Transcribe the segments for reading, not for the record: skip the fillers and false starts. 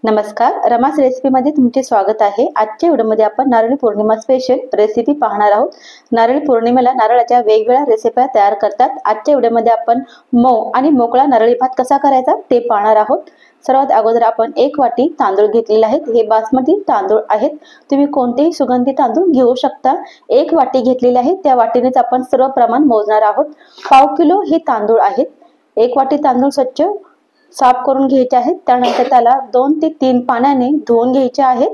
नमस्कार, रमास रेसिपीमध्ये तुमचे स्वागत आहे। आजच्या व्हिडिओमध्ये आपण नारळी पौर्णिमा स्पेशल रेसिपी पाहणार आहोत। नारळी पौर्णिमेला नारळाच्या वेगवेगळ्या रेसिपी तयार करतात। आजच्या व्हिडिओमध्ये आपण मऊ आणि मोकळा नारळी भात कसा करायचा ते पाहणार आहोत। सर्वात अगोदर आपण 1 वाटी तांदूळ घेतलेले आहेत। हे बासमती तांदूळ आहेत। तुम्ही कोणतेही सुगंधी तांदूळ घेऊ शकता। 1 वाटी घेतलेले आहे, त्या वाटीनेच आपण सर्व प्रमाण मोजणार आहोत। पाव किलो हे तांदूळ आहेत। 1 वाटी तांदूळ स्वच्छ साफ करून घ्यायचे आहेत। त्यानंतर त्याला 2 ते 3 पाण्याने धुवून घ्यायचे आहेत।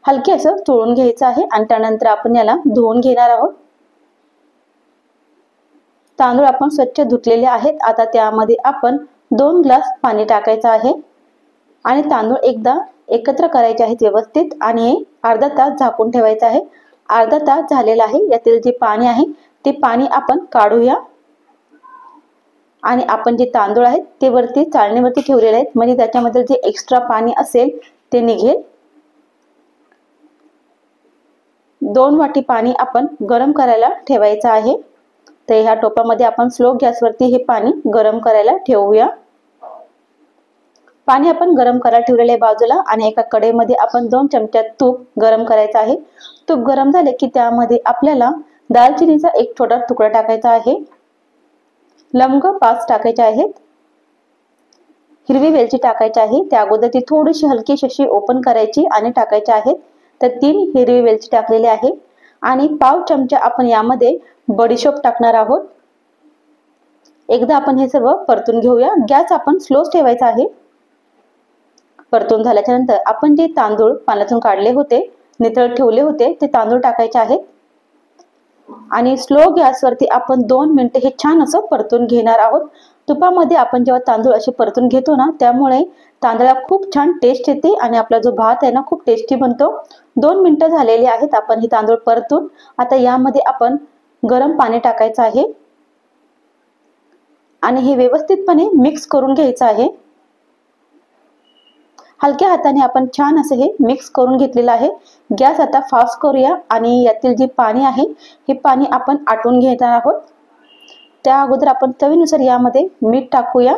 हलके असं चोळून घ्यायचं आहे आणि त्यानंतर आपण याला धुवून घेणार आहोत। तांदूळ आपण स्वच्छ धुतलेले आहेत। आता त्यामध्ये आपण 2 ग्लास पाणी टाकायचं आहे आणि तांदूळ एकदा एकत्र करायचे आहेत व्यवस्थित आणि अर्धा तास झाकून ठेवायचं आहे। अर्धा तास झालेला आहे। यातील जे पाणी आहे ते पाणी आपण काढूया आणि आपण जे तांदूळ आहेत ते वरती चाळणीवरती ठेवलेले आहेत, म्हणजे त्याच्यामध्ये जे एक्स्ट्रा पाणी असेल ते निघेल। 2 वाटी पाणी आपण गरम करायला ठेवायचं आहे। तर ह्या टोपामध्ये आपण स्लो गॅसवरती हे पाणी गरम करायला ठेवूया। पाणी आपण गरम करायला ठेवलेले आहे बाजूला आणि एका कढईमध्ये आपण 2 चमचे तूप गरम करायचं आहे। तूप गरम झाले की त्यामध्ये आपल्याला दालचिनीचा 1 छोटा तुकडा टाकायचा आहे। लवंग 5 टाकायचे आहेत। हिरवी वेलची टाकायची आहे। त्या अगोदर ती थोडीशी हलकीशी अशी ओपन करायची आणि टाकायची आहेत। तर 3 हिरवी वेलची टाकलेली आहे आणि पाव चमचा आपण यामध्ये बडीशोप टाकणार आहोत। एकदा आपण हे सर्व परतून घेऊया। गॅस आपण स्लोच ठेवायचा आहे। परतून झाल्याच्या नंतर आपण जे तांदूळ पाण्यातून काढले होते, नितळत ठेवले होते, ते तांदूळ टाकायचे आहेत आणि स्लो गॅसवरती आपण 2 मिनिटे हे छान असं परतून घेणार आहोत। तुपामध्ये आपण जेव्हा तांदूळ असे परतून घेतो ना, त्यामुळे तांदळाला खूप छान टेस्ट येते आणि आपला जो भात आहे ना खूप टेस्टी बनतो। 2 मिनिटं झालेली आहेत। आपण हे तांदूळ परतून आता यामध्ये आपण गरम पाणी टाकायचं आहे आणि हे व्यवस्थितपणे मिक्स करून घ्यायचं आहे। हलक्या हाताने आपण छान असं हे मिक्स करून घेतलेलं आहे। गॅस आता फास्ट करूया आणि यातील जे पाणी आहे हे पाणी आपण आटून घेणार आहोत। त्या अगोदर आपण चवीनुसार यामध्ये मीठ टाकूया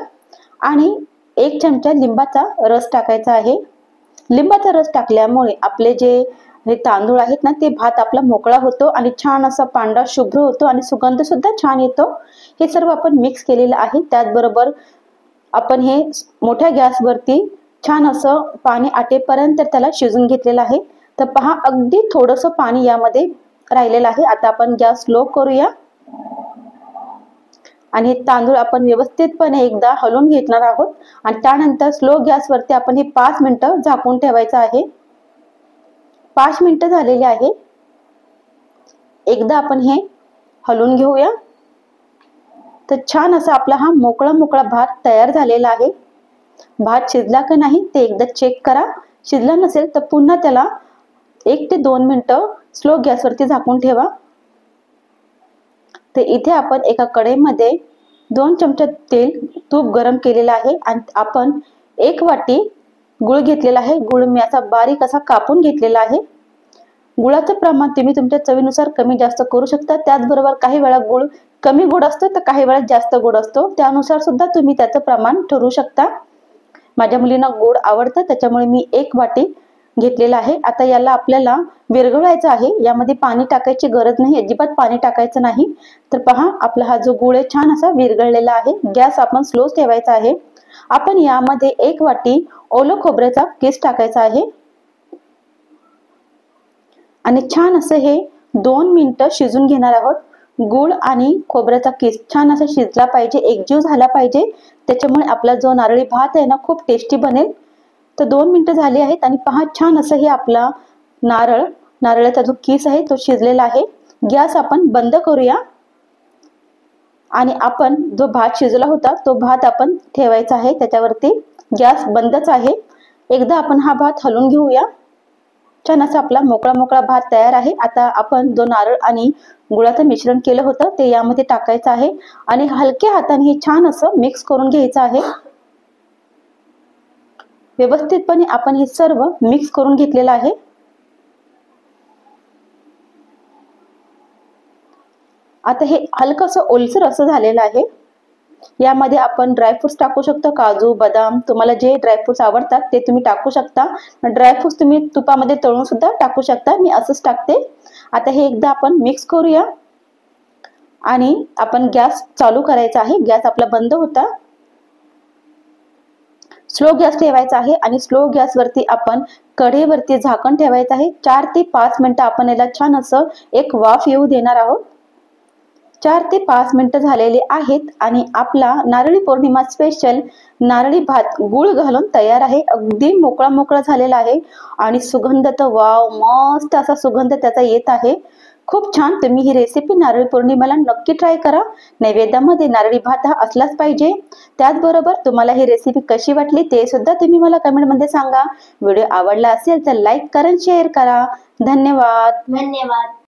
आणि 1 चमचा लिंबाचा रस टाकायचा आहे। लिंबाचा रस टाकल्यामुळे आपले जे तांदूळ आहेत ना, ते भात आपला मोकळा होतो आणि छान असा पांढरा शुभ्र होतो आणि सुगंध सुद्धा छान येतो। हे सर्व आपण मिक्स केलेलं आहे। त्याचबरोबर आपण हे मोठ्या गॅसवरती छान असं पाणी आटेपर्यंत त्याला शिजून घेतलेलं आहे। तर पहा, अगदी थोडंसं पाणी यामध्ये राहिलेलं आहे। आता आपण गॅस स्लो करूया आणि तांदूळ आपण व्यवस्थितपणे एकदा हलवून घेणार आहोत आणि त्यानंतर स्लो गॅसवरती आपण हे 5 मिनिटं झाकून ठेवायचं आहे। 5 मिनिटं झालेली आहे। एकदा आपण हे हलवून घेऊया। तर छान असा आपला हा मोकळा मोकळा भात तयार झालेला आहे। भात शिजला की नाही ते एकदा चेक करा। शिजला नसेल तर पुन्हा त्याला 1 ते 2 मिनिटं स्लो गॅसवरती झाकून ठेवा। तर इथे आपण एका कढईमध्ये 2 चमचे तूप गरम केलेलं आहे आणि आपण 1 वाटी गूळ घेतलेला आहे। गूळ मी असा बारीक असा कापून घेतलेला आहे। गुळाचं प्रमाण तुम्ही तुमच्या चवीनुसार कमी जास्त करू शकता। त्याचबरोबर काही वेळा गूळ कमी गोड असतो तर काही वेळा जास्त गोड असतो, त्यानुसार सुद्धा तुम्ही त्याचं प्रमाण ठरवू शकता। माझ्या मुलींना गोड आवडतं, त्याच्यामुळे मी 1 वाटी घेतलेला आहे। आता याला आपल्याला विरघळवायचं आहे। यामध्ये पाणी टाकायची गरज नाही, अजिबात पाणी टाकायचं नाही। तर पहा, आपला हा जो गूळ आहे छान असा विरघळलेला आहे। गॅस आपण स्लोच ठेवायचा आहे। आपण यामध्ये 1 वाटी ओलं खोबऱ्याचा किस टाकायचा आहे आणि छान असं हे 2 मिनिटं शिजून घेणार आहोत। गूळ आणि खोबऱ्याचा किस छान असा शिजला पाहिजे, एकजीव झाला पाहिजे, त्याच्यामुळे आपला जो नारळी भात आहे ना खूप टेस्टी बनेल। तर 2 मिनिटं झाली आहेत आणि पहा, छान असं हे आपला नारळाचा जो किस आहे तो शिजलेला आहे। गॅस आपण बंद करूया आणि आपण जो भात शिजला होता तो भात आपण ठेवायचा आहे त्याच्यावरती। गॅस बंदच आहे। एकदा आपण हा भात हलवून घेऊया। छान असा आपला मोकळा मोकळा भात तयार आहे। आता आपण जो नारळ आणि गुळाचं मिश्रण केलं होतं ते यामध्ये टाकायचं आहे आणि हलक्या हाताने हे छान असं मिक्स करून घ्यायचं आहे। व्यवस्थितपणे आपण हे सर्व मिक्स करून घेतलेलं आहे। आता हे हलकसं ओलसर असं झालेलं आहे। यामध्ये आपण ड्रायफ्रुट्स टाकू शकतो, काजू, बदाम, तुम्हाला जे ड्रायफ्रुट्स आवडतात ते तुम्ही टाकू शकता. ड्रायफ्रुट्स तुम्ही तुपामध्ये तळून सुद्धा टाकू शकता, मी असंच टाकते. आता हे एकदा आपण मिक्स करूया आणि आपण गॅस चालू करायचा आहे. गॅस आपला बंद होता. स्लो गॅस ठेवायचा आहे आणि स्लो गॅसवरती आपण कढईवरती झाकण ठेवायचं आहे. 4 ते 5 मिनिटं आपण याला छान असं एक वाफ येऊ देणार आहोत. 4 ते 5 मिनिटं झालेले आहेत आणि आपला नारळी पौर्णिमा स्पेशल नारळी भात गुळ घालून तयार आहे. अगदी मोकळा मोकळा झालेला आहे आणि सुगंध तर वाव, मस्त असा सुगंध त्याचा येत आहे. खूप छान. तुम्ही ही रेसिपी नारळी पौर्णिमेला नक्की ट्राय करा. नैवेद्यामध्ये नारळी भात हा असलाच पाहिजे. त्याचबरोबर तुम्हाला ही रेसिपी कशी वाटली ते सुद्धा तुम्ही मला कमेंटमध्ये सांगा. व्हिडिओ आवडला असेल तर लाईक करा, शेअर करा. धन्यवाद.